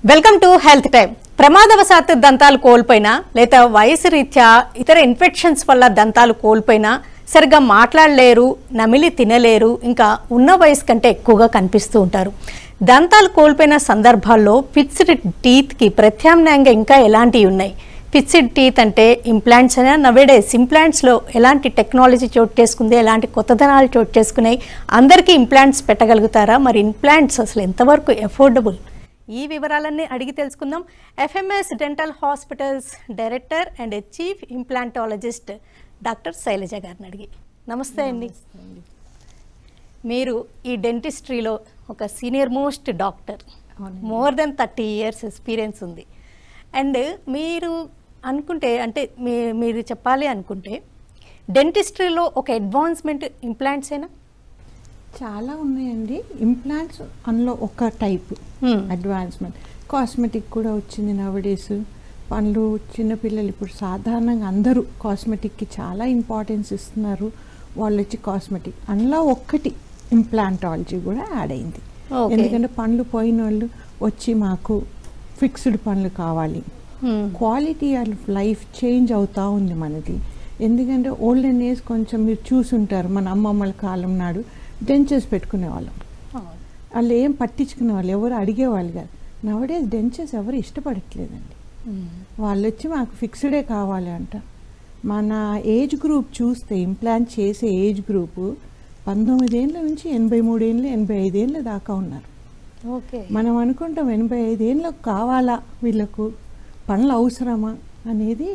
Welcome to health time. ప్రమాదవశాత్తు దంతాలు కోల్పోయినా లేదా వయసు రీత్యా ఇతర ఇన్ఫెక్షన్స్ వల్ల దంతాలు కోల్పోయినా సరిగ్గా మాట్లాడలేరు, నమిలి తినలేరు, ఇంకా ఉన్న వయసు కంటే ఎక్కువగా కనిపిస్తూ ఉంటారు. దంతాలు కోల్పోయిన సందర్భాల్లో ఫిక్స్డ్ టీత్కి ప్రత్యామ్నాయంగా ఇంకా ఎలాంటివి ఉన్నాయి? ఫిక్స్డ్ టీత్ అంటే ఇంప్లాంట్స్ అయినా నవేడేస్ ఇంప్లాంట్స్లో ఎలాంటి టెక్నాలజీ చోటు చేసుకుంది, ఎలాంటి కొత్తదనాలు చోటు చేసుకున్నాయి, అందరికీ ఇంప్లాంట్స్ పెట్టగలుగుతారా, మరి ఇంప్లాంట్స్ అసలు ఎంతవరకు ఎఫోర్డబుల్? ఈ వివరాలన్నీ అడిగి తెలుసుకుందాం. FMS dental hospitals director and chief implantologist doctor Shailaja గారిని అడిగి. నమస్తే అండి. మీరు ఈ డెంటిస్ట్రీలో ఒక senior most doctor, more than 30 years experience ఉంది. అండ్ మీరు అనుకుంటే అంటే మీరు చెప్పాలి అనుకుంటే డెంటిస్ట్రీలో ఒక అడ్వాన్స్మెంట్ ఇంప్లాంట్స్ అయినా చాలా ఉన్నాయండి. ఇంప్లాంట్స్ అందులో ఒక టైప్ అడ్వాన్స్మెంట్. కాస్మెటిక్ కూడా వచ్చింది నవడేస్. పనులు చిన్నపిల్లలు ఇప్పుడు సాధారణంగా అందరూ కాస్మెటిక్కి చాలా ఇంపార్టెన్స్ ఇస్తున్నారు. వాళ్ళు వచ్చి కాస్మెటిక్ అందులో ఒక్కటి ఇంప్లాంటాలజీ కూడా యాడ్ అయింది. ఎందుకంటే పనులు పోయిన వాళ్ళు వచ్చి మాకు ఫిక్స్డ్ పనులు కావాలి. క్వాలిటీ ఆఫ్ లైఫ్ చేంజ్ అవుతూ ఉంది మనది. ఎందుకంటే ఓల్డెన్ ఏజ్ కొంచెం మీరు చూసుంటారు, మన అమ్మమ్మల కాలం నాడు డెంచర్స్ పెట్టుకునేవాళ్ళం. వాళ్ళు ఏం పట్టించుకునే వాళ్ళు, ఎవరు అడిగేవాళ్ళు కాదు. నవడేస్ డెంచర్స్ ఎవరు ఇష్టపడట్లేదండి. వాళ్ళు వచ్చి మాకు ఫిక్స్డే కావాలి అంట. మన ఏజ్ గ్రూప్ చూస్తే ఇంప్లాంట్ చేసే ఏజ్ గ్రూపు 19 ఏళ్ళ నుంచి 83 ఏళ్ళు 85 ఏళ్ళ దాకా ఉన్నారు. ఓకే, మనం అనుకుంటాం 85 ఏళ్ళకు కావాలా, వీళ్ళకు పనులు అవసరమా అనేది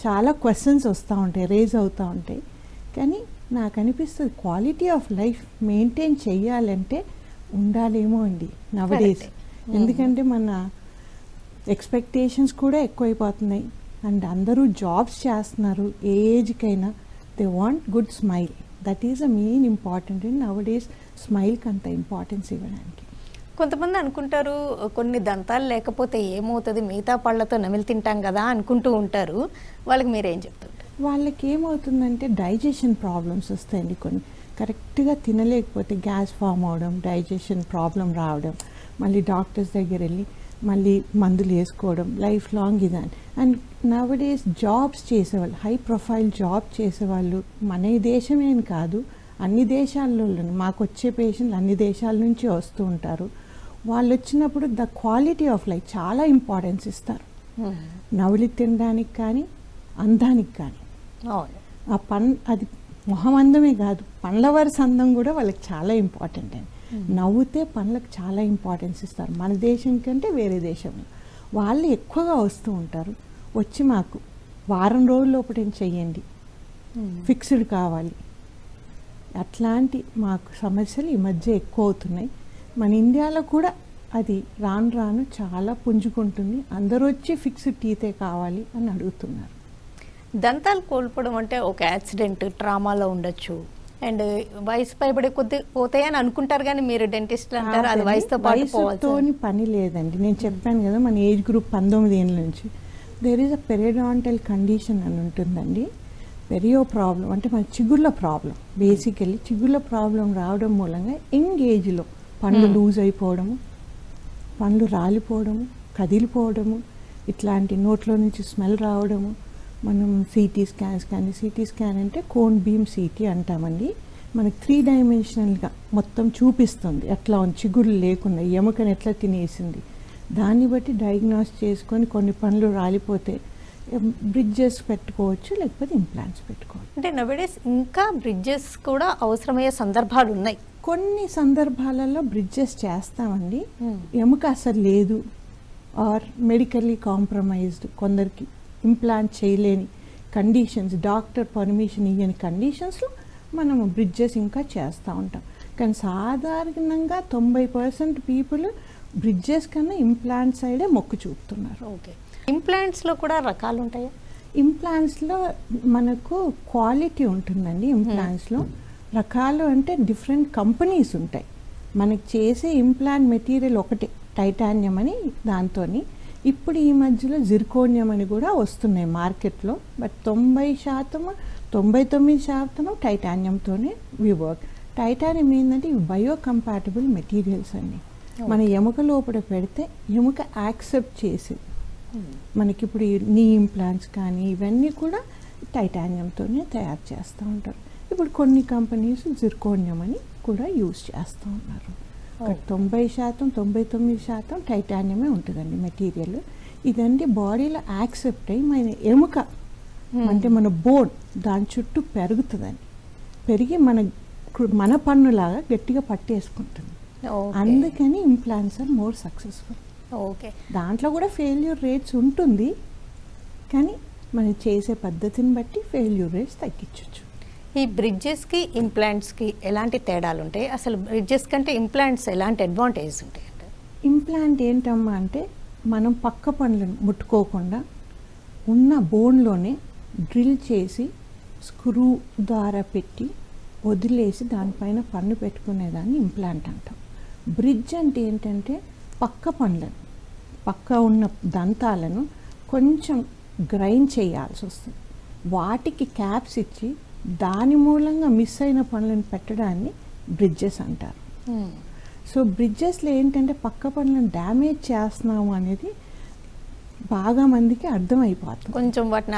చాలా క్వశ్చన్స్ వస్తూ ఉంటాయి, రేజ్ అవుతూ ఉంటాయి. కానీ నాకు అనిపిస్తుంది క్వాలిటీ ఆఫ్ లైఫ్ మెయింటైన్ చెయ్యాలంటే ఉండాలేమో అండి నవడేస్. ఎందుకంటే మన ఎక్స్పెక్టేషన్స్ కూడా ఎక్కువైపోతున్నాయి. అండ్ అందరూ జాబ్స్ చేస్తున్నారు. ఏ ఏజ్కైనా they want good smile. That is a main important. And nowadays స్మైల్కి అంత ఇంపార్టెన్స్ ఇవ్వడానికి. కొంతమంది అనుకుంటారు కొన్ని దంతాలు లేకపోతే ఏమవుతుంది, మిగతా పళ్ళతో నమిలి తింటాం కదా అనుకుంటూ ఉంటారు. వాళ్ళకి మీరేం చెప్తుంటారు? వాళ్ళకి ఏమవుతుందంటే డైజెషన్ ప్రాబ్లమ్స్ వస్తాయండి. కొన్ని కరెక్ట్గా తినలేకపోతే గ్యాస్ ఫామ్ అవడం, డైజెషన్ ప్రాబ్లం రావడం, మళ్ళీ డాక్టర్స్ దగ్గర వెళ్ళి మళ్ళీ మందులు వేసుకోవడం, లైఫ్ లాంగ్ ఇదని. అండ్ నవడేస్ జాబ్స్ చేసేవాళ్ళు, హై ప్రొఫైల్ జాబ్ చేసేవాళ్ళు మన దేశమే అని కాదు, అన్ని దేశాల్లో మాకు వచ్చే పేషెంట్లు అన్ని దేశాల నుంచి వస్తూ ఉంటారు. వాళ్ళు వచ్చినప్పుడు ద క్వాలిటీ ఆఫ్ లైఫ్ చాలా ఇంపార్టెన్స్ ఇస్తారు. నవలి తినడానికి కానీ అందానికి కానీ. ఆ అది మొహం అందమే కాదు, పండ్ల వరుస అందం కూడా వాళ్ళకి చాలా ఇంపార్టెంట్ అండి. నవ్వుతే పండ్లకు చాలా ఇంపార్టెన్స్ ఇస్తారు. మన దేశం కంటే వేరే దేశంలో వాళ్ళు ఎక్కువగా వస్తూ ఉంటారు. వచ్చి మాకు వారం రోజుల లోపల చెయ్యండి, ఫిక్స్డ్ కావాలి, అట్లాంటి మాకు సమస్యలు ఈ మధ్య ఎక్కువ అవుతున్నాయి. మన ఇండియాలో కూడా అది రాను రాను చాలా పుంజుకుంటుంది. అందరూ వచ్చి ఫిక్స్డ్ టీతే కావాలి అని అడుగుతున్నారు. దంతాలు కోల్పోవడం అంటే ఒక యాక్సిడెంట్, ట్రామాలో ఉండొచ్చు. అండ్ వయసు పైబడే కొద్ది పోతాయని అనుకుంటారు, కానీ మీరు డెంటిస్ట్ అంటారు అది వయసుతో వయసుతోని పని లేదండి. నేను చెప్పాను కదా మన ఏజ్ గ్రూప్ 19 ఏళ్ళ నుంచి. దేర్ ఈజ్ అ పెరియోడాంటల్ కండిషన్ అని ఉంటుందండి. పెరియో ప్రాబ్లం అంటే మన చిగుళ్ళ ప్రాబ్లం. బేసికల్లీ చిగుళ్ళ ప్రాబ్లం రావడం మూలంగా యంగ్ ఏజ్లో పండ్లు లూజ్ అయిపోవడము, పండ్లు రాలిపోవడము, కదిలిపోవడము, ఇట్లాంటి నోట్లో నుంచి స్మెల్ రావడము. మనం సిటీ స్కాన్స్ కానీ, సిటీ స్కాన్ అంటే కోన్ బీమ్ సిటీ అంటామండి. మనకి 3 డైమెన్షనల్గా మొత్తం చూపిస్తుంది ఎట్లా ఉంది, చిగుళ్ళు లేకుండా ఎముకను ఎట్లా తినేసింది. దాన్ని బట్టి డయాగ్నోస్ చేసుకొని కొన్ని పనులు రాలిపోతే బ్రిడ్జెస్ పెట్టుకోవచ్చు, లేకపోతే ఇంప్లాంట్స్ పెట్టుకోవచ్చు. అంటే నవేడేస్ ఇంకా బ్రిడ్జెస్ కూడా అవసరమయ్యే సందర్భాలు ఉన్నాయి. కొన్ని సందర్భాలలో బ్రిడ్జెస్ చేస్తామండి. ఎముక అసలు లేదు ఆర్ మెడికల్లీ కాంప్రమైజ్డ్, కొందరికి ఇంప్లాంట్ చేయలేని కండిషన్స్, డాక్టర్ పర్మిషన్ ఇవ్వని కండిషన్స్లో మనము బ్రిడ్జెస్ ఇంకా చేస్తూ ఉంటాం. కానీ సాధారణంగా 90% పీపుల్ బ్రిడ్జెస్ కన్నా ఇంప్లాంట్ సైడే మొక్కు చూపుతున్నారు. ఓకే, ఇంప్లాంట్స్లో కూడా రకాలు ఉంటాయా? ఇంప్లాంట్స్లో మనకు క్వాలిటీ ఉంటుందండి. ఇంప్లాంట్స్లో రకాలు అంటే డిఫరెంట్ కంపెనీస్ ఉంటాయి. మనకి చేసే ఇంప్లాంట్ మెటీరియల్ ఒకటే, టైటానియం అని. దాంతో ఇప్పుడు ఈ మధ్యలో జిర్కోనియం అని కూడా వస్తున్నాయి మార్కెట్లో. బట్ 90% 99% టైటానియంతోనే వి వర్క్. టైటానియం ఏంటంటే ఇవి బయో కంపాటబుల్ మెటీరియల్స్ అండి. మన ఎముక లోపల పెడితే ఎముక యాక్సెప్ట్ చేసి మనకి ఇప్పుడు నీ ఇంప్లాంట్స్ కానీ ఇవన్నీ కూడా టైటానియంతోనే తయారు చేస్తూ ఉంటారు. ఇప్పుడు కొన్ని కంపెనీస్ జిర్కోనియం అని కూడా యూజ్ చేస్తూ ఉన్నారు. 90% 99% టైటానియమే ఉంటుందండి మెటీరియల్. ఇదండి బాడీలో యాక్సెప్ట్ అయ్యి మన ఎముక అంటే మన బోన్ దాని చుట్టూ పెరుగుతుందని పెరిగి మన పన్నులాగా గట్టిగా పట్టేసుకుంటుంది. అందుకని implants are more successful. Okay, దాంట్లో కూడా ఫెయిల్యూర్ రేట్స్ ఉంటుంది, కానీ మనం చేసే పద్ధతిని బట్టి ఫెయిల్యూర్ రేట్స్ తగ్గించవచ్చు. ఈ బ్రిడ్జెస్కి ఇంప్లాంట్స్కి ఎలాంటి తేడాలు ఉంటాయి? అసలు బ్రిడ్జెస్ కంటే ఇంప్లాంట్స్ ఎలాంటి అడ్వాంటేజెస్ ఉంటాయి? అంటే ఇంప్లాంట్ ఏంటమ్మా అంటే మనం పక్క పనులను ముట్టుకోకుండా ఉన్న బోన్లోనే డ్రిల్ చేసి స్క్రూ ద్వారా పెట్టి వదిలేసి దానిపైన పన్ను పెట్టుకునేదాన్ని ఇంప్లాంట్ అంటాం. బ్రిడ్జ్ అంటే ఏంటంటే పక్క పనులను పక్క ఉన్న దంతాలను కొంచెం గ్రైండ్ చేయాల్సి వస్తుంది. వాటికి క్యాప్స్ ఇచ్చి దాని మూలంగా మిస్ అయిన పనులను పెట్టడాన్ని బ్రిడ్జెస్ అంటారు. సో బ్రిడ్జెస్లో ఏంటంటే పక్క పనులను డ్యామేజ్ చేస్తున్నాము అనేది బాగా మందికి అర్థమైపోతుంది. కొంచెం వాటిని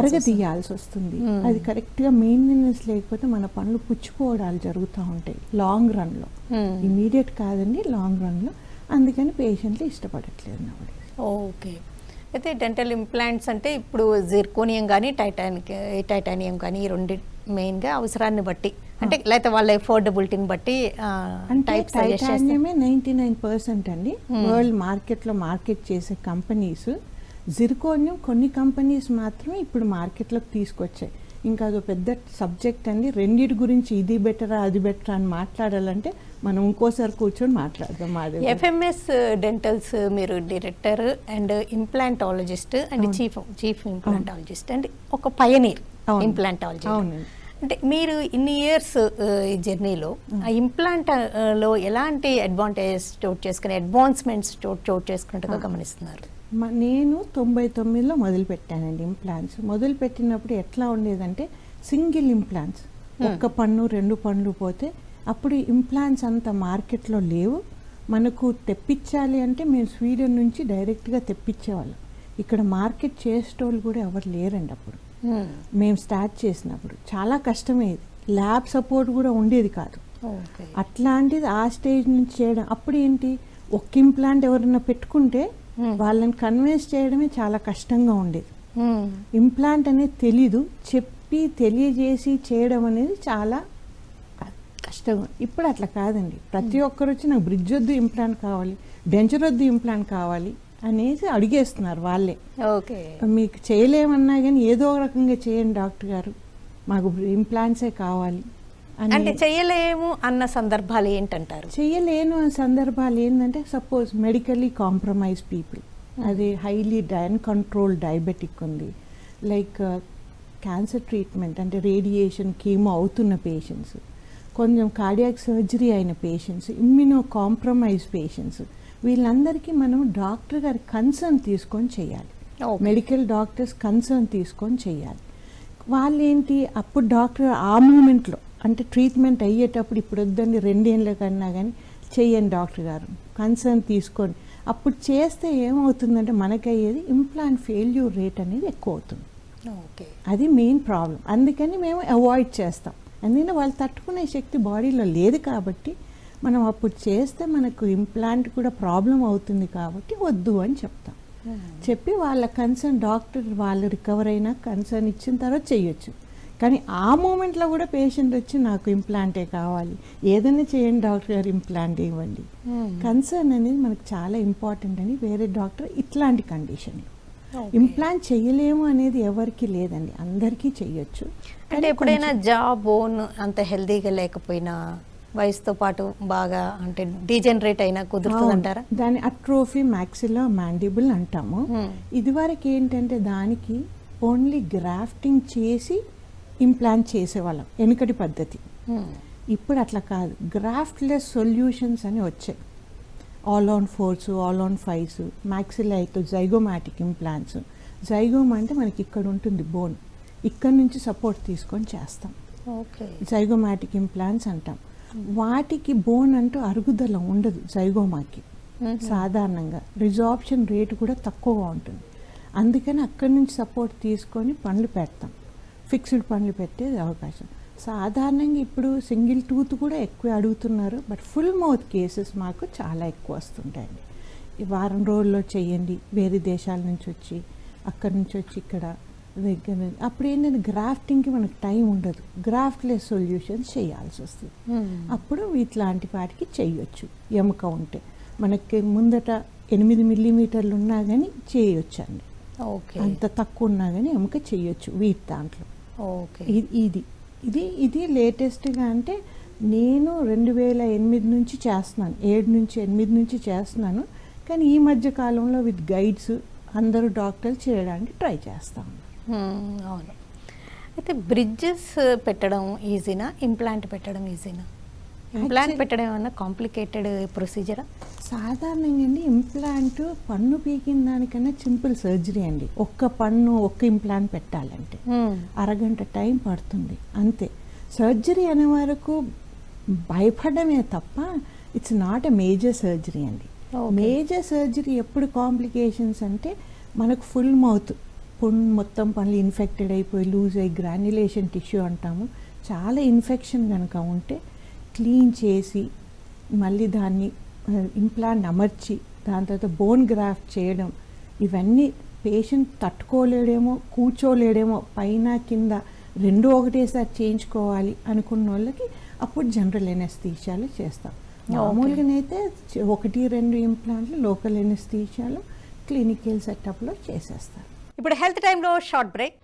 అరగదీయాల్సి వస్తుంది. అది కరెక్ట్గా మెయింటెనెన్స్ లేకపోతే మన పనులు పుచ్చిపోవడాలు జరుగుతూ ఉంటాయి లాంగ్ రన్లో. ఇమీడియట్ కాదండి, లాంగ్ రన్లో. అందుకని పేషెంట్లు ఇష్టపడట్లేదు నవ్వడే. ఓకే, అయితే డెంటల్ ఇంప్లాంట్స్ అంటే ఇప్పుడు జిర్కోనియం కానీ టైటానియం కానీ ఈ రెండు మెయిన్గా అవసరాన్ని బట్టి అంటే లేకపోతే వాళ్ళ ఎఫోర్డబిలిటీని బట్టి టైటానియమే 99% అండి వరల్డ్ మార్కెట్లో మార్కెట్ చేసే కంపెనీస్. జిర్కోనియం కొన్ని కంపెనీస్ మాత్రమే ఇప్పుడు మార్కెట్లోకి తీసుకొచ్చాయి. ఇంకా అదో పెద్ద సబ్జెక్ట్ అండి. రెండింటి గురించి ఇది బెటరా అది బెటరా అని మాట్లాడాలంటే మనం ఇంకోసారి కూర్చొని మాట్లాడదాం. ఎఫ్ఎంఎస్ డెంటల్స్ మీరు director and implantologist and chief implantologist and ఒక పయనీర్ ఇంప్లాంటాలజిస్ట్. అంటే మీరు ఇన్ని ఇయర్స్ ఈ జర్నీలో ఆ ఇంప్లాంట్లో ఎలాంటి అడ్వాంటేజెస్ చోటు చేసుకుని అడ్వాన్స్మెంట్స్ చోటు చేసుకున్నట్టుగా గమనిస్తున్నారు? నేను 99లో మొదలుపెట్టానండి ఇంప్లాంట్స్. మొదలుపెట్టినప్పుడు ఎట్లా ఉండేదంటే సింగిల్ ఇంప్లాంట్స్, ఒక్క పన్ను 2 పన్నులు పోతే అప్పుడు ఇంప్లాంట్స్ అంత మార్కెట్లో లేవు. మనకు తెప్పించాలి అంటే మేము స్వీడన్ నుంచి డైరెక్ట్గా తెప్పించేవాళ్ళం. ఇక్కడ మార్కెట్ చేసేటోళ్ళు కూడా ఎవరు లేరండి అప్పుడు. మేము స్టార్ట్ చేసినప్పుడు చాలా కష్టమయ్యేది. ల్యాబ్ సపోర్ట్ కూడా ఉండేది కాదు. అట్లాంటిది ఆ స్టేజ్ నుంచి చేయడం. అప్పుడు ఏంటి, ఒక్క ఇంప్లాంట్ ఎవరైనా పెట్టుకుంటే వాళ్ళని కన్విన్స్ చేయడమే చాలా కష్టంగా ఉండేది. ఇంప్లాంట్ అనేది తెలీదు, చెప్పి తెలియజేసి చేయడం అనేది చాలా కష్టంగా. ఇప్పుడు అట్లా కాదండి. ప్రతి ఒక్కరు వచ్చి నాకు బ్రిడ్జ్ వద్దు ఇంప్లాంట్ కావాలి, డెంచర్ వద్దు ఇంప్లాంట్ కావాలి అనేసి అడిగేస్తున్నారు వాళ్ళే. ఓకే, మీకు చేయలేమన్నా కానీ ఏదో ఒక రకంగా చేయండి డాక్టర్ గారు, మాకు ఇంప్లాంట్సే కావాలి అంటే. చేయలేము అన్న సందర్భాలు ఏంటంటారు? చేయలేను అన్న సందర్భాలు ఏంటంటే సపోజ్ మెడికల్లీ కాంప్రమైజ్ పీపుల్, అది హైలీ అన్కంట్రోల్ డయాబెటిక్ ఉంది, లైక్ క్యాన్సర్ ట్రీట్మెంట్ అంటే రేడియేషన్ కీమో అవుతున్న పేషెంట్స్, కొంచెం కార్డియాక్ సర్జరీ అయిన పేషెంట్స్, ఇమ్యూనో కాంప్రమైజ్ పేషెంట్స్, వీళ్ళందరికీ మనం డాక్టర్ గారి కన్సర్న్ తీసుకొని చేయాలి. మెడికల్ డాక్టర్స్ కన్సర్న్ తీసుకొని చేయాలి. వాళ్ళు ఏంటి, అప్పుడు డాక్టర్ ఆ మూమెంట్లో అంటే ట్రీట్మెంట్ అయ్యేటప్పుడు ఇప్పుడు వద్దండి 2 ఏళ్ళ కన్నా కానీ చెయ్యండి డాక్టర్ గారు, కన్సర్న్ తీసుకొని అప్పుడు చేస్తే ఏమవుతుందంటే మనకయ్యేది ఇంప్లాంట్ ఫెయిల్యూర్ రేట్ అనేది ఎక్కువ అవుతుంది. ఓకే, అది మెయిన్ ప్రాబ్లం. అందుకని మేము అవాయిడ్ చేస్తాం. అందుకని వాళ్ళు తట్టుకునే శక్తి బాడీలో లేదు కాబట్టి మనం అప్పుడు చేస్తే మనకు ఇంప్లాంట్ కూడా ప్రాబ్లం అవుతుంది కాబట్టి వద్దు అని చెప్తాం. చెప్పి వాళ్ళ కన్సర్న్ డాక్టర్ వాళ్ళు రికవర్ అయినా కన్సర్న్ ఇచ్చిన తర్వాత చేయొచ్చు. కానీ ఆ మూమెంట్లో కూడా పేషెంట్ వచ్చి నాకు ఇంప్లాంటే కావాలి, ఏదైనా చేయండి డాక్టర్ గారు, ఇంప్లాంట్ ఇవ్వండి. కన్సర్న్ అనేది మనకు చాలా ఇంపార్టెంట్ అని వేరే డాక్టర్ ఇట్లాంటి కండిషన్లో ఇంప్లాంట్ చేయలేము అనేది ఎవరికి లేదండి, అందరికీ చేయొచ్చు. అంటే ఎప్పుడైనా జా బోన్ అంత హెల్దీగా లేకపోయినా వయసుతో పాటు బాగా అంటే డీజనరేట్ అయినా కుదురుతుందంటారా? దాని అట్రోఫీ మ్యాక్సిలో మాండిబుల్ అంటాము. ఇదివరకు ఏంటంటే దానికి ఓన్లీ గ్రాఫ్టింగ్ చేసి ఇంప్లాంట్ చేసేవాళ్ళం, వెనుకటి పద్ధతి. ఇప్పుడు అట్లా కాదు, గ్రాఫ్ట్లెస్ సొల్యూషన్స్ అని వచ్చాయి. All on 4s, all on 5s, మ్యాక్సిలైతో జైగోమాటిక్ ఇంప్లాంట్స్. జైగోమా అంటే మనకి ఇక్కడ ఉంటుంది బోన్, ఇక్కడ నుంచి సపోర్ట్ తీసుకొని చేస్తాం. ఓకే, జైగోమాటిక్ ఇంప్లాంట్స్ అంటాం. వాటికి బోన్ అంటూ అరుగుదల ఉండదు జైగోమాకి. సాధారణంగా రిజార్ప్షన్ రేటు కూడా తక్కువగా ఉంటుంది. అందుకని అక్కడి నుంచి సపోర్ట్ తీసుకొని పనులు పెడతాం, ఫిక్స్డ్ పనులు పెట్టే అవకాశం. సాధారణంగా ఇప్పుడు సింగిల్ టూత్ కూడా ఎక్కువ అడుగుతున్నారు, బట్ ఫుల్ మౌత్ కేసెస్ మాకు చాలా ఎక్కువ వస్తుంటాయండి. ఈ వారం రోజుల్లో చేయండి, వేరే దేశాల నుంచి వచ్చి అక్కడి నుంచి వచ్చి ఇక్కడ దగ్గర. అప్పుడు ఏంటంటే గ్రాఫ్టింగ్కి మనకు టైం ఉండదు, గ్రాఫ్ట్లెస్ సొల్యూషన్స్ చేయాల్సి వస్తుంది. అప్పుడు ఇట్లాంటి వాటికి చేయొచ్చు. ఎముక ఉంటే మనకి ముందట 8 మిల్లీమీటర్లు ఉన్నా కానీ చేయొచ్చండి. అంత తక్కువ ఉన్నా కానీ ఎముక చేయొచ్చు వీటి దాంట్లో. ఇది ఇది ఇది లేటెస్ట్గా అంటే నేను 2008 నుంచి చేస్తున్నాను, 7 నుంచి చేస్తున్నాను. కానీ ఈ మధ్య కాలంలో విత్ గైడ్స్ అందరూ డాక్టర్లు చేయడానికి ట్రై చేస్తాను. అవును. అయితే బ్రిడ్జెస్ పెట్టడం ఈజీనా, ఇంప్లాంట్ పెట్టడం ఈజీనా? ఇంప్లాంట్ పెట్టడం ఏమన్నా కాంప్లికేటెడ్ ప్రొసీజరా? సాధారణంగా అండి ఇంప్లాంట్ పన్ను పీకిన దానికన్నా సింపుల్ సర్జరీ అండి. ఒక్క ఇంప్లాంట్ పెట్టాలంటే అరగంట టైం పడుతుంది అంతే. సర్జరీ అనే వరకు భయపడమే తప్ప it's not a major surgery అండి. మేజర్ సర్జరీ ఎప్పుడు కాంప్లికేషన్స్ అంటే మనకు ఫుల్ మౌత్ మొత్తం పనులు ఇన్ఫెక్టెడ్ అయిపోయి లూజ్ అయ్యి గ్రాన్యులేషన్ టిష్యూ అంటాము. చాలా ఇన్ఫెక్షన్ కనుక ఉంటే క్లీన్ చేసి మళ్ళీ దాన్ని ఇంప్లాంట్ అమర్చి దాని తర్వాత బోన్ గ్రాఫ్ట్ చేయడం, ఇవన్నీ పేషెంట్ తట్టుకోలేడేమో, కూర్చోలేడేమో, పైన కింద రెండు ఒకటేసారి చేయించుకోవాలి అనుకున్న వాళ్ళకి అప్పుడు జనరల్ ఎనెస్థీషియాలు చేస్తాం. మామూలుగానైతే 1-2 ఇంప్లాంట్లు లోకల్ ఎనెస్థీషియాలు క్లినికల్ సెటప్లో చేసేస్తారు. ఇప్పుడు హెల్త్ టైంలో short break.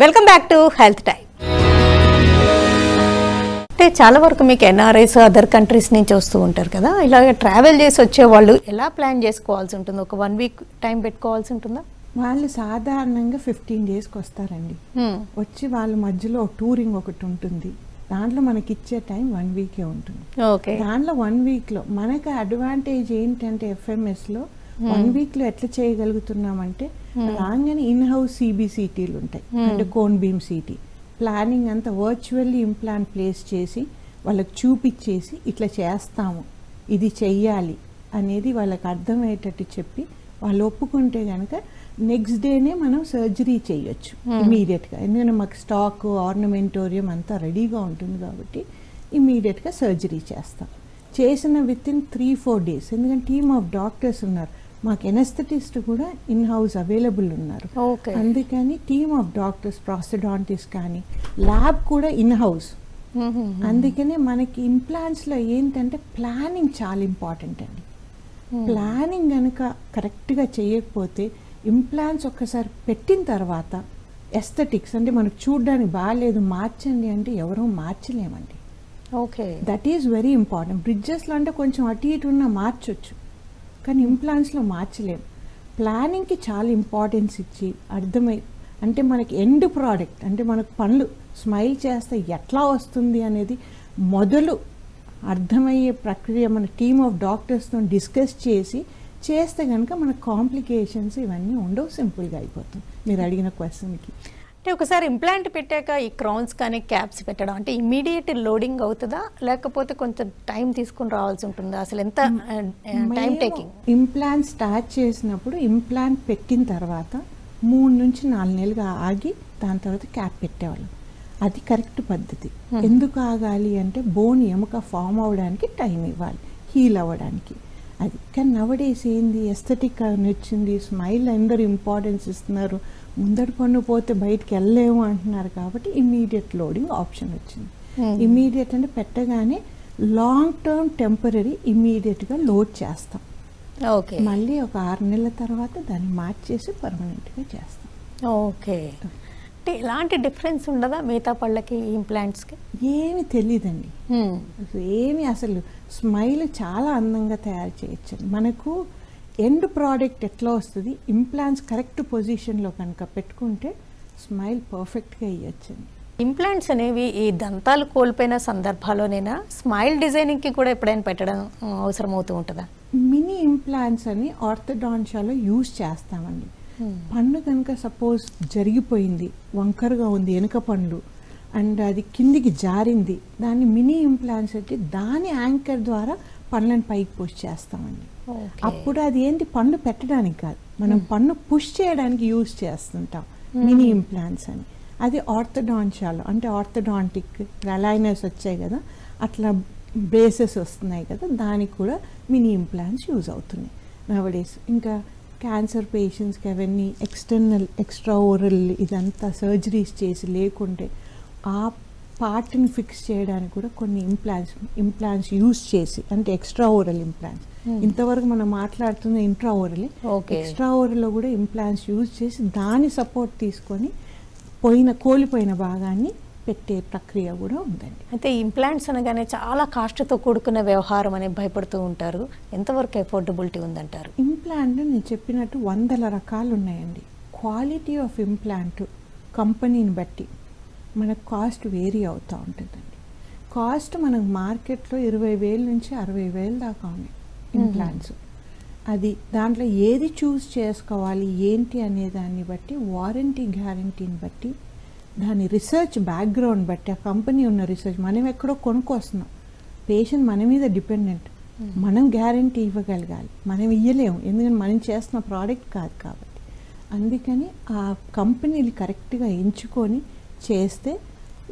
Welcome back to health time. అంటే చాలా వరకు మీకు ఎన్ఆర్ఐస్ అదర్ కంట్రీస్ నుంచి వస్తూ ఉంటారు కదా, ఇలాగ ట్రావెల్ చేసి వచ్చే వాళ్ళు ఎలా ప్లాన్ చేసుకోవాల్సి ఉంటుంది? ఒక 1 వీక్ టైం పెట్టుకోవాల్సి ఉంటుందా? వాళ్ళు సాధారణంగా 15 డేస్కి వస్తారండి. వచ్చి వాళ్ళ మధ్యలో టూరింగ్ ఒకటి ఉంటుంది, దాంట్లో మనకి ఇచ్చే టైం 1 వీకే ఉంటుంది. దాంట్లో 1 వీక్లో మనకు అడ్వాంటేజ్ ఏంటంటే ఎఫ్ఎంఎస్లో 1 వీక్లో ఎట్లా చేయగలుగుతున్నామంటే రాగానే ఇన్ హౌస్ CBCTలు ఉంటాయి, అంటే కోన్ బీమ్ సిటీ ప్లానింగ్ అంతా వర్చువల్లీ ఇంప్లాంట్ ప్లేస్ చేసి వాళ్ళకి చూపించేసి ఇట్లా చేస్తాము, ఇది చెయ్యాలి అనేది వాళ్ళకి అర్థమయ్యేటట్టు చెప్పి వాళ్ళు ఒప్పుకుంటే కనుక నెక్స్ట్ డేనే మనం సర్జరీ చేయొచ్చు ఇమీడియట్గా. ఎందుకంటే మాకు స్టాక్ ఆర్నమెంటోరియం అంతా రెడీగా ఉంటుంది కాబట్టి ఇమీడియట్గా సర్జరీ చేస్తాం. చేసిన వితిన్ 3-4 డేస్. ఎందుకంటే టీమ్ ఆఫ్ డాక్టర్స్ ఉన్నారు, మాకు ఎనస్థెటిస్ట్ కూడా ఇన్ హౌస్ అవైలబుల్ ఉన్నారు. అందుకని టీమ్ ఆఫ్ డాక్టర్స్, ప్రాస్థెడాంటిస్ట్ కానీ ల్యాబ్ కూడా ఇన్ హౌస్. అందుకనే మనకి ఇంప్లాంట్స్లో ఏంటంటే ప్లానింగ్ చాలా ఇంపార్టెంట్ అండి. ప్లానింగ్ కనుక కరెక్ట్గా చేయకపోతే ఇంప్లాంట్స్ ఒక్కసారి పెట్టిన తర్వాత ఎస్థెటిక్స్ అంటే మనకు చూడడానికి బాగాలేదు మార్చండి అంటే ఎవరూ మార్చలేమండి. That is very important. బ్రిడ్జెస్లో అంటే కొంచెం అటు ఇటు ఉన్న మార్చొచ్చు, కానీ ఇంప్లాంట్స్లో మార్చలేము. ప్లానింగ్కి చాలా ఇంపార్టెన్స్ ఇచ్చి అర్థమై అంటే మనకి ఎండ్ ప్రోడక్ట్ అంటే మనకు పనులు స్మైల్ చేస్తే ఎట్లా వస్తుంది అనేది మొదలు అర్థమయ్యే ప్రక్రియ మన టీమ్ ఆఫ్ డాక్టర్స్తో డిస్కస్ చేస్తే కనుక మన కాంప్లికేషన్స్ ఇవన్నీ ఉండవు, సింపుల్గా అయిపోతుంది. మీరు అడిగిన క్వశ్చన్కి అంటే ఒకసారి ఇంప్లాంట్ పెట్టాక ఈ క్రౌన్స్ కానీ క్యాప్స్ పెట్టడం అంటే ఇమ్మీడియట్ లోడింగ్ అవుతుందా, లేకపోతే కొంచెం టైం తీసుకుని రావాల్సి ఉంటుందా? అసలు ఎంత టైం టేకింగ్? ఇంప్లాంట్ స్టార్ట్ చేసినప్పుడు ఇంప్లాంట్ పెట్టిన తర్వాత 3 నుంచి 4 నెలలుగా ఆగి దాని తర్వాత క్యాప్ పెట్టేవాళ్ళం. అది కరెక్ట్ పద్ధతి. ఎందుకు ఆగాలి అంటే బోన్ ఎముక ఫామ్ అవ్వడానికి టైం ఇవ్వాలి, హీల్ అవ్వడానికి. అది కానీ నవడేస్ ఏంది ఎస్థెటిక్ నచ్చింది, స్మైల్ అందరూ ఇంపార్టెన్స్ ఇస్తున్నారు, ముందటి పన్ను పోతే బయటికి వెళ్ళలేము అంటున్నారు కాబట్టి ఇమ్మీడియట్ లోడింగ్ ఆప్షన్ వచ్చింది. ఇమ్మీడియట్ అంటే పెట్టగానే లాంగ్ టర్మ్ టెంపరీ ఇమ్మీడియట్గా లోడ్ చేస్తాం. మళ్ళీ ఒక 6 నెలల తర్వాత దాన్ని మార్చేసి పర్మనెంట్గా చేస్తాం. అంటే ఎలాంటి డిఫరెన్స్ ఉండదా మిగతా పళ్ళకి ఇంప్లాంట్స్కి? ఏమి తెలియదండి, ఏమి అసలు స్మైల్ చాలా అందంగా తయారు చేయొచ్చు. మనకు ఎండ్ ప్రోడక్ట్ ఎట్లా వస్తుంది, ఇంప్లాంట్స్ కరెక్ట్ పొజిషన్లో కనుక పెట్టుకుంటే స్మైల్ పర్ఫెక్ట్గా ఇవ్వచ్చండి. ఇంప్లాంట్స్ అనేవి ఈ దంతాలు కోల్పోయిన సందర్భాల్లోనైనా స్మైల్ డిజైనింగ్కి కూడా ఎప్పుడైనా పెట్టడం అవసరం అవుతూ ఉంటుందా? మినీ ఇంప్లాంట్స్ అని ఆర్థోడాంటియాలో యూజ్ చేస్తామండి. పన్ను కనుక సపోజ్ జరిగిపోయింది, వంకరగా ఉంది వెనుక పన్ను, అండ్ అది కిందికి జారింది, దాన్ని మినీ ఇంప్లాంట్స్ అంటే దాని యాంకర్ ద్వారా పళ్ళని పైకి పుష్ చేస్తామండి. అప్పుడు అది ఏంటి, పన్ను పెట్టడానికి కాదు, మనం పన్ను పుష్ చేయడానికి యూజ్ చేస్తుంటాం మినీ ఇంప్లాంట్స్ అని. అది ఆర్థోడాంటియాలో అంటే ఆర్థోడాంటిక్ అలైనర్స్ వచ్చాయి కదా, అట్లా బ్రేసెస్ వస్తున్నాయి కదా, దానికి కూడా మినీ ఇంప్లాంట్స్ యూజ్ అవుతున్నాయి నవడేస్. ఇంకా క్యాన్సర్ పేషెంట్స్కి అవన్నీ ఎక్స్ట్రా ఓరల్ ఇదంతా సర్జరీస్ చేసి లేకుంటే ఆ పార్ట్ని ఫిక్స్ చేయడానికి కూడా కొన్ని ఇంప్లాంట్స్ యూజ్ చేసి, అంటే ఎక్స్ట్రా ఓరల్ ఇంప్లాంట్స్, ఇంతవరకు మనం మాట్లాడుతున్న ఇంట్రా ఓరల్, ఎక్స్ట్రా ఓరల్లో కూడా ఇంప్లాంట్స్ యూజ్ చేసి దాని సపోర్ట్ తీసుకొని కోల్పోయిన భాగాన్ని పెట్టే ప్రక్రియ కూడా ఉందండి. అయితే ఇంప్లాంట్స్ అనగానే చాలా కాస్ట్తో కూడుకున్న వ్యవహారం అని భయపడుతూ ఉంటారు. ఎంతవరకు అఫోర్డబిలిటీ ఉందంటారు? ఇంప్లాంట్ నేను చెప్పినట్టు 100 రకాలు ఉన్నాయండి. క్వాలిటీ ఆఫ్ ఇంప్లాంట్ కంపెనీని బట్టి మనకు కాస్ట్ వేరీ అవుతూ ఉంటుందండి. కాస్ట్ మనకు మార్కెట్లో 20,000 నుంచి 60,000 దాకా ఉన్నాయి ఇంప్లాంట్స్. అది దాంట్లో ఏది చూస్ చేసుకోవాలి ఏంటి అనే దాన్ని బట్టి, వారంటీ గ్యారంటీని బట్టి, దాని రీసెర్చ్ బ్యాక్గ్రౌండ్ బట్టి, ఆ కంపెనీ ఉన్న రీసెర్చ్, మనం ఎక్కడో కొనుక్కొస్తున్నాం, పేషెంట్ మన మీద డిపెండెంట్, మనం గ్యారంటీ ఇవ్వగలగాలి, మనం ఇవ్వలేము ఎందుకంటే మనం చేస్తున్న ప్రోడక్ట్ కాదు కాబట్టి. అందుకని ఆ కంపెనీలు కరెక్ట్గా ఎంచుకొని చేస్తే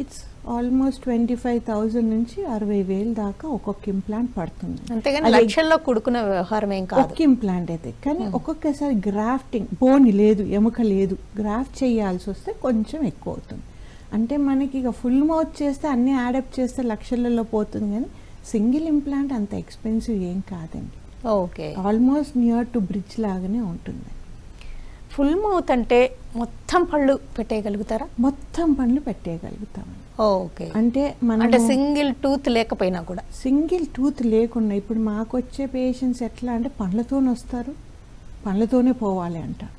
ఇట్స్ ఆల్మోస్ట్ 25,000 నుంచి 60,000 దాకా ఒక్కొక్క ఇంప్లాంట్ పడుతుంది. అంతేగాని లక్షల్లో కూడుకున్న వ్యవహారం ఏం కాదు ఒక్క ఇంప్లాంట్ అయితే. కానీ ఒక్కొక్కసారి గ్రాఫ్టింగ్, బోన్ లేదు, ఎముక లేదు, గ్రాఫ్ట్ చేయాల్సి వస్తే కొంచెం ఎక్కువ అవుతుంది. అంటే మనకి ఇక ఫుల్ మౌత్ చేస్తే అన్నీ యాడప్ చేస్తే లక్షలలో పోతుంది, కానీ సింగిల్ ఇంప్లాంట్ అంత ఎక్స్పెన్సివ్ ఏం కాదండి. Okay, almost near to bridge లాగానే ఉంటుంది. ఫుల్ మౌత్ అంటే మొత్తం పళ్ళు పెట్టేయగలుగుతారా? మొత్తం పళ్ళు పెట్టేయగలుగుతామండి. ఓకే, అంటే అంటే సింగిల్ టూత్ లేకపోయినా కూడా? సింగిల్ టూత్ లేకుండా ఇప్పుడు మాకు వచ్చే పేషెంట్స్ ఎట్లా అంటే పళ్ళతోనే వస్తారు, పళ్ళతోనే పోవాలి అంటారు.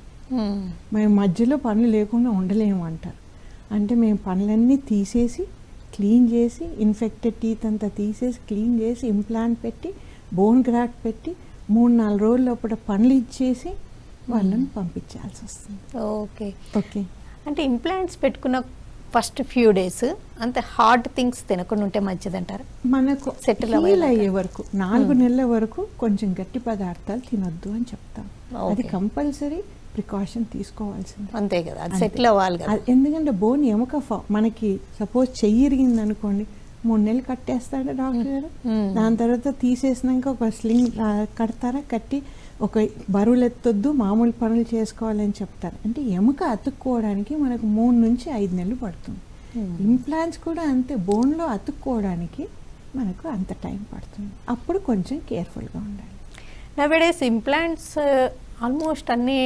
మేము మధ్యలో పళ్ళు లేకుండా ఉండలేము అంటారు. అంటే మేము పళ్ళన్నీ తీసేసి క్లీన్ చేసి, ఇన్ఫెక్టెడ్ టీత్ అంతా తీసేసి క్లీన్ చేసి, ఇంప్లాంట్ పెట్టి, బోన్ గ్రాఫ్ట్ పెట్టి 3-4 రోజుల లోపల పళ్ళు ఇచ్చేసి వాళ్ళని పంపించాల్సి వస్తుంది. ఓకే ఓకే, అంటే ఇంప్లాంట్స్ పెట్టుకున్న ఫస్ట్ ఫ్యూ డేస్ అంతే హార్డ్ థింగ్స్ తినకుండా ఉంటే మంచిదంటారు? మనకు సెటిల్ అయ్యే వరకు 4 నెలల వరకు కొంచెం గట్టి పదార్థాలు తినొద్దు అని చెప్తాం. అది కంపల్సరీ ప్రికాషన్ తీసుకోవాల్సింది. అంతే కదా, అది సెటిల్ అవ్వాలి కదా. ఎందుకంటే బోన్ ఎముక మనకి సపోజ్ చెయ్యి ఇరిగింది అనుకోండి, 3 నెలలు కట్టేస్తాడా డాక్టర్ గారు, దాని తర్వాత తీసేసినాక ఒక స్లింగ్ కడతారా, కట్టి ఒక బరువులు ఎత్తొద్దు, మామూలు పనులు చేసుకోవాలని చెప్తారు. అంటే ఎముక అతుక్కోవడానికి మనకు 3 నుంచి 5 నెలలు పడుతుంది. ఇంప్లాంట్స్ కూడా అంతే, బోన్లో అతుక్కోవడానికి మనకు అంత టైం పడుతుంది. అప్పుడు కొంచెం కేర్ఫుల్గా ఉండాలి. నవేడేస్ ఇంప్లాంట్స్ ఆల్మోస్ట్ అన్ని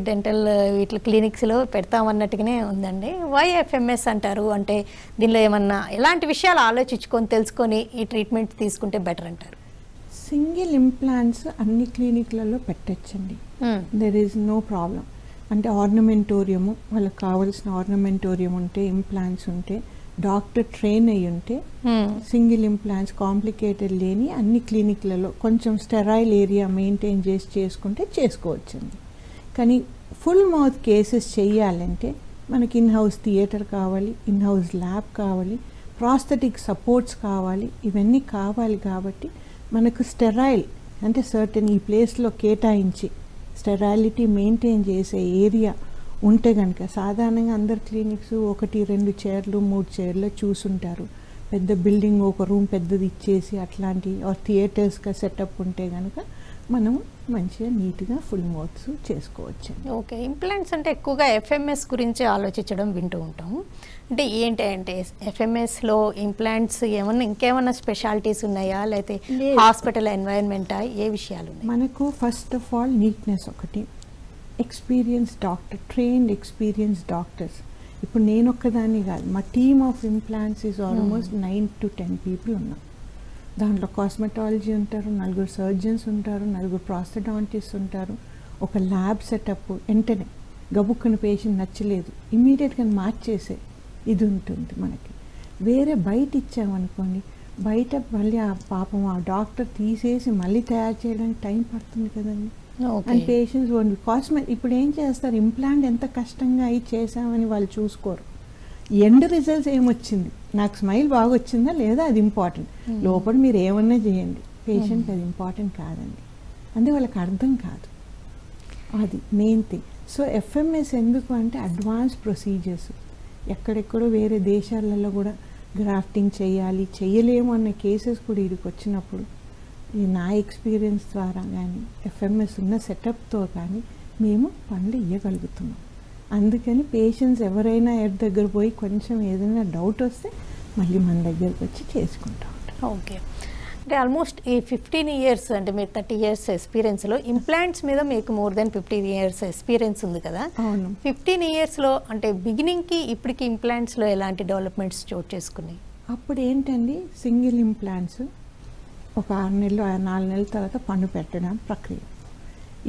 డెంటల్ వీటి క్లినిక్స్లో పెడతామన్నట్టుగానే ఉందండి. వైఎఫ్ఎంఎస్ అంటారు, అంటే దీనిలో ఏమన్నా ఎలాంటి విషయాలు ఆలోచించుకొని తెలుసుకొని ఈ ట్రీట్మెంట్ తీసుకుంటే బెటర్ అంటారు? సింగిల్ ఇంప్లాంట్స్ అన్ని క్లినిక్లలో పెట్టచ్చండి, దెర్ ఈజ్ నో ప్రాబ్లం. అంటే ఆర్నమెంటోరియం, వాళ్ళకి కావాల్సిన ఆర్నమెంటోరియం ఉంటే, ఇంప్లాంట్స్ ఉంటే, డాక్టర్ ట్రైన్ అయ్యి ఉంటే, సింగిల్ ఇంప్లాంట్స్ కాంప్లికేటెడ్ లేని అన్ని క్లినిక్లలో కొంచెం స్టెరైల్ ఏరియా మెయింటైన్ చేసి చేసుకుంటే చేసుకోవచ్చండి. కానీ ఫుల్ మౌత్ కేసెస్ చేయాలంటే మనకి ఇన్హౌస్ థియేటర్ కావాలి, ఇన్హౌస్ ల్యాబ్ కావాలి, ప్రాస్థెటిక్ సపోర్ట్స్ కావాలి, ఇవన్నీ కావాలి. కాబట్టి మనకు స్టెరైల్ అంటే సర్టెన్ ఈ ప్లేస్లో కేటాయించి స్టెరాలిటీ మెయింటైన్ చేసే ఏరియా ఉంటే కనుక, సాధారణంగా అందరు క్లినిక్స్ 1-2 చైర్లు 3 చైర్లు చూసుంటారు. పెద్ద బిల్డింగ్ ఒక రూమ్ పెద్దది ఇచ్చేసి అట్లాంటి థియేటర్స్గా సెటప్ ఉంటే కనుక మనం మంచిగా నీట్గా ఫుల్ మౌత్స్ చేసుకోవచ్చు. ఓకే, ఇంప్లాంట్స్ అంటే ఎక్కువగా ఎఫ్ఎంఎస్ గురించి ఆలోచించడం వింటూ ఉంటాం. అంటే ఏంటి అంటే ఎఫ్ఎంఎస్లో ఇంప్లాంట్స్ ఏమన్నా ఇంకేమన్నా స్పెషాలిటీస్ ఉన్నాయా, లేకపోతే హాస్పిటల్ ఎన్వైరన్మెంటా, ఏ విషయాలు ఉన్నాయి? మనకు ఫస్ట్ ఆఫ్ ఆల్ నీట్నెస్ ఒకటి, experience doctor, trained experience doctors. ఇప్పుడు నేను ఒక్కదాన్ని కాదు, మా team of implants is almost 9 to 10 people ఉన్నాం. దాంట్లో కాస్మెటాలజీ ఉంటారు, 4 సర్జన్స్ ఉంటారు, 4 ప్రాస్థెడాంటిస్ట్ ఉంటారు, ఒక ల్యాబ్ సెటప్. వెంటనే గబుక్కున పేషెంట్ నచ్చలేదు ఇమ్మీడియట్గా మార్చేసే ఇది ఉంటుంది మనకి. వేరే బయట ఇచ్చామనుకోండి, బయట మళ్ళీ ఆ పాపం ఆ డాక్టర్ తీసేసి మళ్ళీ తయారు చేయడానికి టైం పడుతుంది కదండి. అండ్ పేషెంట్స్ ఓన్లీ కాస్మెటిక్ ఇప్పుడు ఏం చేస్తారు, ఇంప్లాంట్ ఎంత కష్టంగా అయి చేసామని వాళ్ళు చూసుకోరు. ఎండ్ రిజల్ట్స్ ఏమొచ్చింది, నాకు స్మైల్ బాగా వచ్చిందా లేదా, అది ఇంపార్టెంట్. లోపల మీరు ఏమన్నా చేయండి, పేషెంట్ అది ఇంపార్టెంట్ కాదండి. అందుకే వాళ్ళకి అర్థం కాదు, అది మెయిన్ థింగ్. సో ఎఫ్ఎంఎస్ ఎందుకు అంటే అడ్వాన్స్ ప్రొసీజర్స్. ఎక్కడెక్కడో వేరే దేశాలలో కూడా గ్రాఫ్టింగ్ చేయాలి, చేయలేము అన్న కేసెస్ కూడా ఇక్కడికి వచ్చినప్పుడు నా ఎక్స్పీరియన్స్ ద్వారా కానీ ఎఫ్ఎంఎస్ ఉన్న సెటప్తో కానీ మేము పనులు ఇవ్వగలుగుతున్నాం. అందుకని పేషెంట్స్ ఎవరైనా ఎడ్ దగ్గర పోయి కొంచెం ఏదైనా డౌట్ వస్తే మళ్ళీ మన దగ్గరకు వచ్చి చేసుకుంటూ ఉంటాం. ఓకే, అంటే ఆల్మోస్ట్ ఈ 15 years అంటే మీరు 30 years ఎక్స్పీరియన్స్లో ఇంప్లాంట్స్ మీద మీకు మోర్ దెన్ 15 years ఎక్స్పీరియన్స్ ఉంది కదా. అవును. 15 yearsలో అంటే బిగినింగ్కి ఇప్పటికి ఇంప్లాంట్స్లో ఎలాంటి డెవలప్మెంట్స్ చోటు చేసుకున్నాయి? అప్పుడు ఏంటండి, సింగిల్ ఇంప్లాంట్స్ ఒక 6 నెలలు 4 నెలల తర్వాత పన్ను పెట్టడం ప్రక్రియ.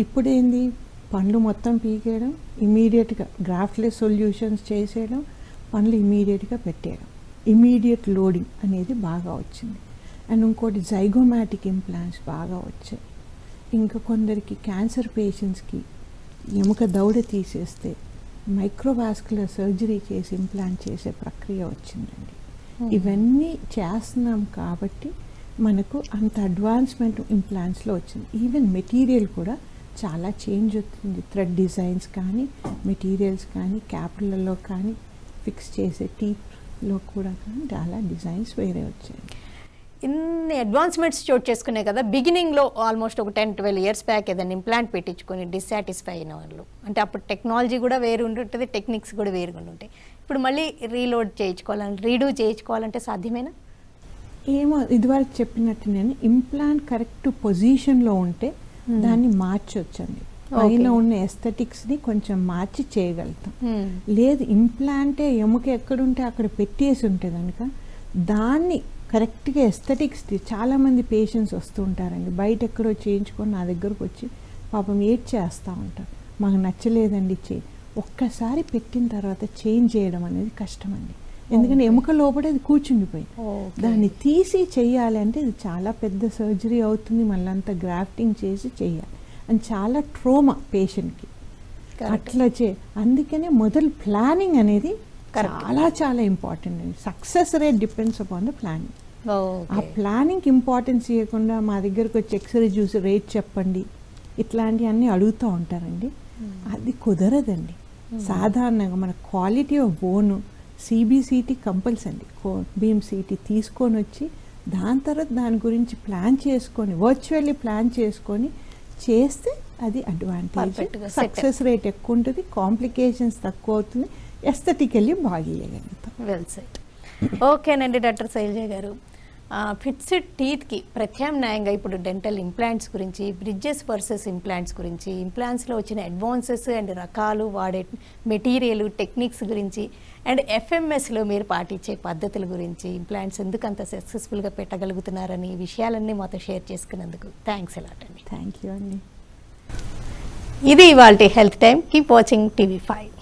ఇప్పుడు ఏంది, పండ్లు మొత్తం పీకేయడం, ఇమీడియట్గా గ్రాఫ్ట్లెస్ సొల్యూషన్స్ చేసేయడం, పండ్లు ఇమీడియట్గా పెట్టేయడం, ఇమీడియట్ లోడింగ్ అనేది బాగా వచ్చింది. అండ్ ఇంకోటి జైగోమాటిక్ ఇంప్లాంట్స్ బాగా వచ్చాయి. ఇంకా కొందరికి క్యాన్సర్ పేషెంట్స్కి ఎముక దౌడ తీసేస్తే మైక్రోవాస్కులర్ సర్జరీ చేసి ఇంప్లాంట్ చేసే ప్రక్రియ వచ్చిందండి. ఇవన్నీ చేస్తున్నాం కాబట్టి మనకు అంత అడ్వాన్స్మెంట్ ఇంప్లాంట్స్లో వచ్చింది. ఈవెన్ మెటీరియల్ కూడా చాలా చేంజ్ అవుతుంది. థ్రెడ్ డిజైన్స్ కానీ, మెటీరియల్స్ కానీ, క్యాపిటల్లో కానీ, ఫిక్స్ చేసే టీత్లో కూడా కానీ చాలా డిజైన్స్ వేరే వచ్చాయి. ఇన్ని అడ్వాన్స్మెంట్స్ చోటు చేసుకున్నాయి కదా. బిగినింగ్లో ఆల్మోస్ట్ ఒక 10-12 years బ్యాక్ ఏదైనా ఇంప్లాంట్ పెట్టించుకొని డిస్సాటిస్ఫై అయిన వాళ్ళు, అంటే అప్పుడు టెక్నాలజీ కూడా వేరు ఉంటుంది, టెక్నిక్స్ కూడా వేరుగా ఉంటాయి. ఇప్పుడు మళ్ళీ రీలోడ్ చేయించుకోవాలని, రీడూ చేయించుకోవాలంటే సాధ్యమేనా? ఏమో, ఇదివరకు చెప్పినట్టు నేను ఇంప్లాంట్ కరెక్ట్ పొజిషన్లో ఉంటే దాన్ని మార్చొచ్చండి. పైన ఉన్న ఎస్థెటిక్స్ని కొంచెం మార్చి చేయగలుగుతాం. లేదు, ఇంప్లాంటే ఎముక ఎక్కడుంటే అక్కడ పెట్టేసి ఉంటే కనుక దాన్ని కరెక్ట్గా ఎస్థెటిక్స్ చాలామంది పేషెంట్స్ వస్తూ ఉంటారండి, బయట ఎక్కడో చేయించుకొని నా దగ్గరకు వచ్చి పాపం ఏడ్ చేస్తూ ఉంటారు, మాకు నచ్చలేదండి ఒక్కసారి పెట్టిన తర్వాత చేంజ్ చేయడం అనేది కష్టమండి. ఎందుకంటే ఎముక లోపల అది కూర్చుండిపోయింది. దాన్ని తీసి చెయ్యాలి అంటే ఇది చాలా పెద్ద సర్జరీ అవుతుంది, మళ్ళీ అంతా గ్రాఫ్టింగ్ చేసి చెయ్యాలి అని చాలా ట్రోమా పేషెంట్కి. అట్లా అందుకనే మొదలు ప్లానింగ్ అనేది చాలా చాలా ఇంపార్టెంట్ అండి. Success rate depends upon the planning. ఆ ప్లానింగ్కి ఇంపార్టెన్స్ ఇవ్వకుండా మా దగ్గరకు వచ్చి ఎక్స్రే చూసి రేట్ చెప్పండి ఇట్లాంటివన్నీ అడుగుతూ ఉంటారండి. అది కుదరదండి. సాధారణంగా మన క్వాలిటీ ఆఫ్ బోను సిబిసిటీ కంపల్సరీ, బీమ్ సిటీ తీసుకొని వచ్చి దాని తర్వాత దాని గురించి ప్లాన్ చేసుకొని వర్చువల్లీ ప్లాన్ చేసుకొని చేస్తే అది అడ్వాంటేజ్. సక్సెస్ రేట్ ఎక్కువ ఉంటుంది, కాంప్లికేషన్స్ తక్కువ అవుతుంది, ఎస్థెటికల్లీ బాగేయగలుగుతాం. Well set. ఓకేనండి డాక్టర్ శైలజ గారు, ఫిక్స్డ్ టీత్కి ప్రత్యామ్నాయంగా ఇప్పుడు డెంటల్ ఇంప్లాంట్స్ గురించి, బ్రిడ్జెస్ వర్సెస్ ఇంప్లాంట్స్ గురించి, ఇంప్లాంట్స్లో వచ్చిన అడ్వాన్సెస్ అండ్ రకాలు, వాడే మెటీరియల్, టెక్నిక్స్ గురించి, అండ్ ఎఫ్ఎంఎస్లో మీరు పాటించే పద్ధతుల గురించి, ఇంప్లాంట్స్ ఎందుకు అంత సక్సెస్ఫుల్గా పెట్టగలుగుతున్నారని ఈ విషయాలన్నీ మాతో షేర్ చేసుకున్నందుకు థ్యాంక్స్ అలాట్ అండి. థ్యాంక్ యూ అండి. ఇది ఇవాల్టి health time. Keep watching TV5.